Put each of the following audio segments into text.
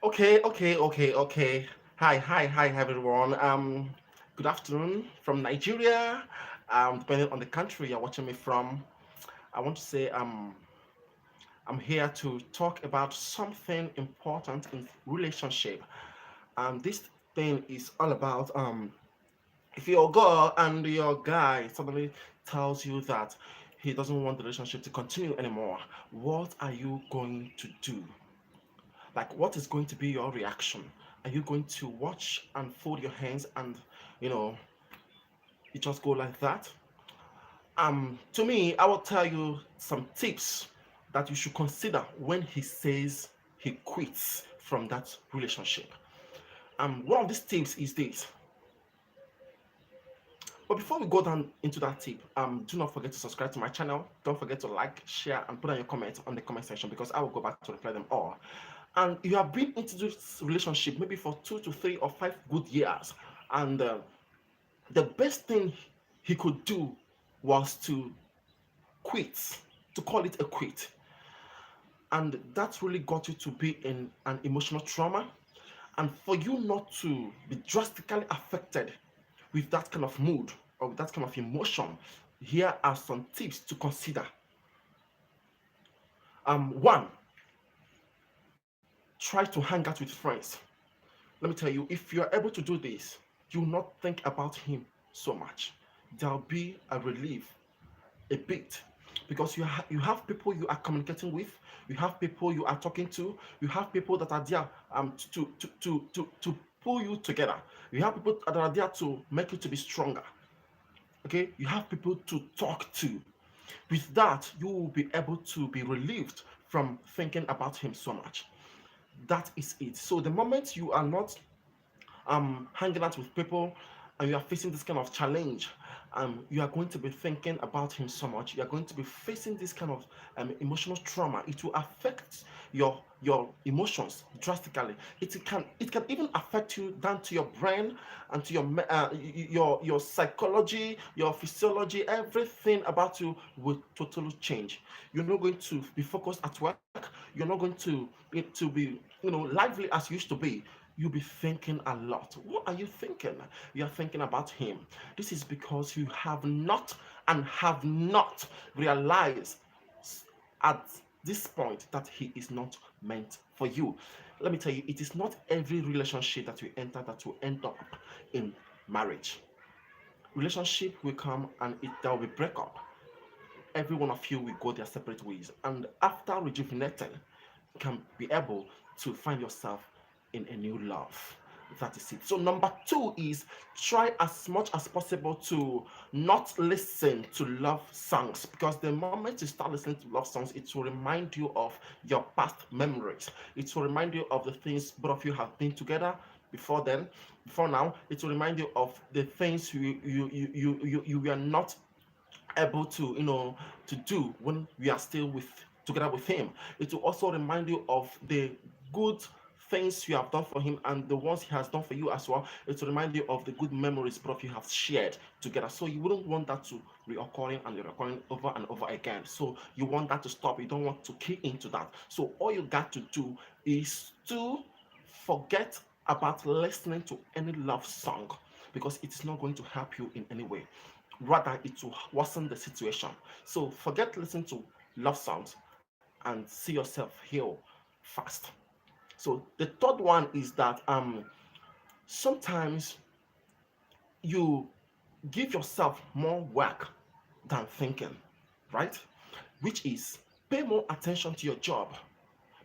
Okay. Hi, everyone. Good afternoon from Nigeria. Depending on the country you're watching me from, I want to say I'm here to talk about something important in relationship. This thing is all about if your girl and your guy suddenly tells you that he doesn't want the relationship to continue anymore, what are you going to do? Like, what is going to be your reaction? Are you going to watch and fold your hands and, you know, you just go like that? To me, I will tell you some tips that you should consider when he says he quits from that relationship. One of these tips is this. But before we go down into that tip, do not forget to subscribe to my channel. Don't forget to like, share, and put down your comments on the comment section because I will go back to reply them all. And you have been into this relationship maybe for 2 to 3 or 5 good years, and the best thing he could do was to quit, to call it a quit. And that really got you to be in an emotional trauma. And for you not to be drastically affected with that kind of mood or with that kind of emotion, here are some tips to consider. One, try to hang out with friends. Let me tell you, if you are able to do this, you will not think about him so much. There'll be a relief a bit because you have people you are communicating with, you have people you are talking to, you have people that are there to pull you together, you have people that are there to make you to be stronger. Okay, you have people to talk to. With that, you will be able to be relieved from thinking about him so much. That is it. So the moment you are not hanging out with people and you are facing this kind of challenge, you are going to be thinking about him so much. You are going to be facing this kind of emotional trauma. It will affect your emotions drastically. It can even affect you down to your brain and to your psychology, your physiology. Everything about you will totally change. You're not going to be focused at work. You're not going to be lively as you used to be. You'll be thinking a lot. What are you thinking? You're thinking about him. This is because you have not realized at this point that he is not meant for you. Let me tell you, it is not every relationship that you enter that will end up in marriage. Relationship will come and there will be breakup. Every one of you will go their separate ways. And after rejuvenating, you can be able to find yourself in a new love. That is it. So number two is try as much as possible to not listen to love songs, because the moment you start listening to love songs, it will remind you of your past memories. It will remind you of the things both of you have been together before then. Before now, it will remind you of the things you were not able to do when we are still with together with him. It will also remind you of the good things you have done for him and the ones he has done for you as well. It will remind you of the good memories both of you have shared together. So you wouldn't want that to reoccurring and reoccurring over and over again. So you want that to stop. You don't want to key into that. So all you got to do is to forget about listening to any love song, because it's not going to help you in any way. Rather, it will worsen the situation. So forget listening to love songs and see yourself heal fast. So the third one is that sometimes you give yourself more work than thinking, right? Which is pay more attention to your job,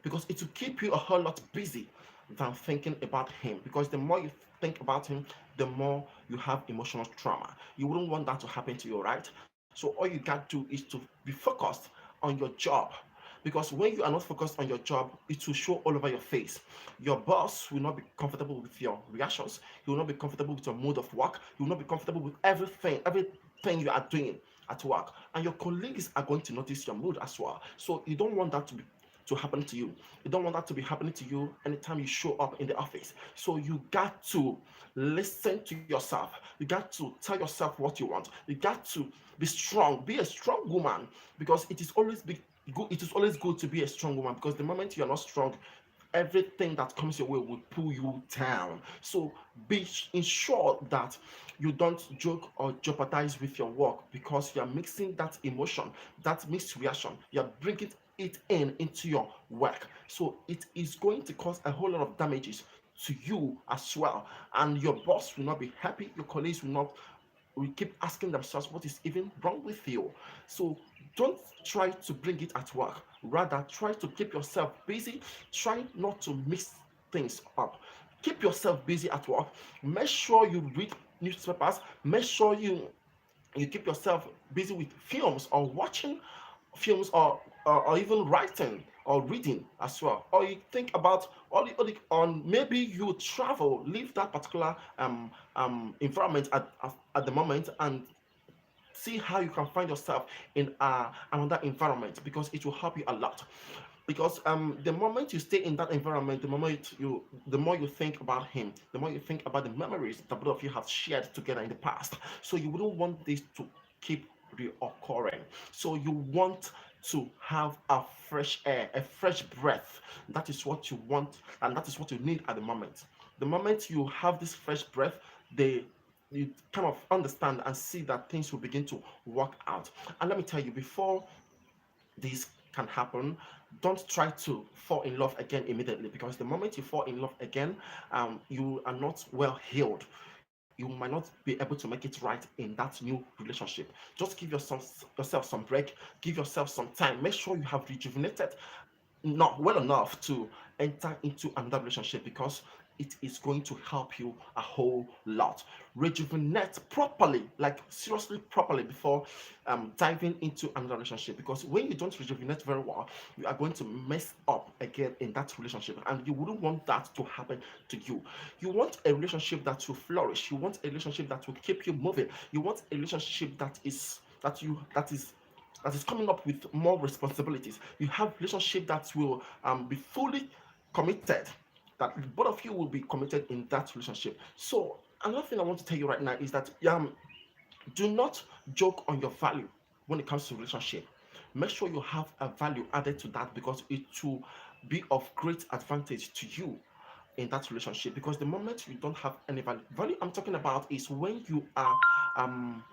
because it will keep you a whole lot busy than thinking about him. Because the more you think about him, the more you have emotional trauma. You wouldn't want that to happen to you, right? So all you got to do is to be focused on your job. Because when you are not focused on your job, it will show all over your face. Your boss will not be comfortable with your reactions. He will not be comfortable with your mode of work. He will not be comfortable with everything you are doing at work. And your colleagues are going to notice your mood as well. So you don't want that to happen to you. You don't want that to be happening to you anytime you show up in the office. So you got to listen to yourself. You got to tell yourself what you want. You got to be strong. Be a strong woman, because it is always good to be a strong woman, because the moment you are not strong, everything that comes your way will pull you down. So be ensure that you don't joke or jeopardize with your work because you are mixing that emotion, that mixed reaction. You are bringing it into your work. So it is going to cause a whole lot of damages to you as well. And your boss will not be happy, your colleagues will keep asking themselves what is even wrong with you. So don't try to bring it at work. Rather, try to keep yourself busy. Try not to mix things up. Keep yourself busy at work. Make sure you read newspapers. Make sure you keep yourself busy with films or watching films or even writing or reading as well. Or you think about on maybe you travel, leave that particular environment at the moment and see how you can find yourself in another environment because it will help you a lot. Because the moment you stay in that environment, the more you think about him, the more you think about the memories that both of you have shared together in the past. So you wouldn't want this to keep reoccurring. So you want to have a fresh air, a fresh breath. That is what you want, and that is what you need at the moment. The moment you have this fresh breath, they you kind of understand and see that things will begin to work out. And let me tell you, before this can happen, don't try to fall in love again immediately because the moment you fall in love again, you are not well healed. You might not be able to make it right in that new relationship. Just give yourself some break, give yourself some time, make sure you have rejuvenated not well enough to enter into another relationship because it is going to help you a whole lot. Rejuvenate properly, like seriously properly, before diving into another relationship. Because when you don't rejuvenate very well, you are going to mess up again in that relationship, and you wouldn't want that to happen to you. You want a relationship that will flourish. You want a relationship that will keep you moving. You want a relationship that is coming up with more responsibilities. You have relationship that will be fully committed. That both of you will be committed in that relationship. So another thing I want to tell you right now is that do not joke on your value when it comes to relationship. Make sure you have a value added to that because it will be of great advantage to you in that relationship. Because the moment you don't have any value I'm talking about is um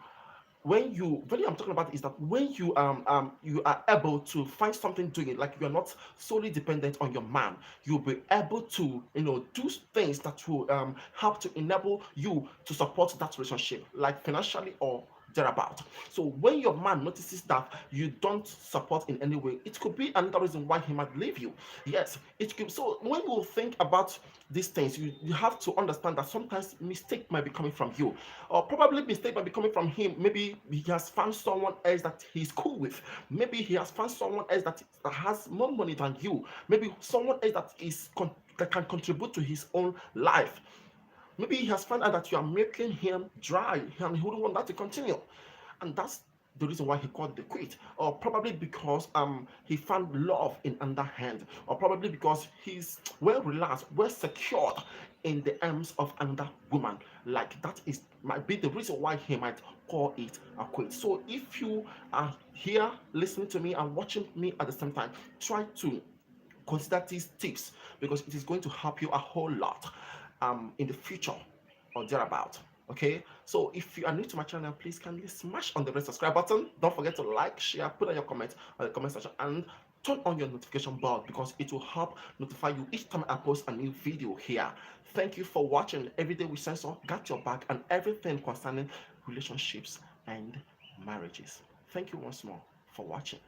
value I'm talking about is that when you are able to find something doing it, like you are not solely dependent on your man, you'll be able to do things that will help to enable you to support that relationship, like financially or thereabout. So when your man notices that you don't support in any way, it could be another reason why he might leave you. Yes, it could. So when you think about these things, you have to understand that sometimes mistake might be coming from you, or probably mistake might be coming from him. Maybe he has found someone else that he's cool with. Maybe he has found someone else that has more money than you. Maybe someone else that can contribute to his own life. Maybe he has found out that you are making him dry and he wouldn't want that to continue. And that's the reason why he called the quit. Or probably because he found love in underhand. Or probably because he's well relaxed, well secured in the arms of another woman. Like that is might be the reason why he might call it a quit. So if you are here listening to me and watching me at the same time, try to consider these tips because it is going to help you a whole lot in the future or thereabout. Okay, so if you are new to my channel, please kindly smash on the red subscribe button. Don't forget to like, share, put on your comment on the comment section, and turn on your notification bell because it will help notify you each time I post a new video here. Thank you for watching. Every day we censor, got your back, and everything concerning relationships and marriages. Thank you once more for watching.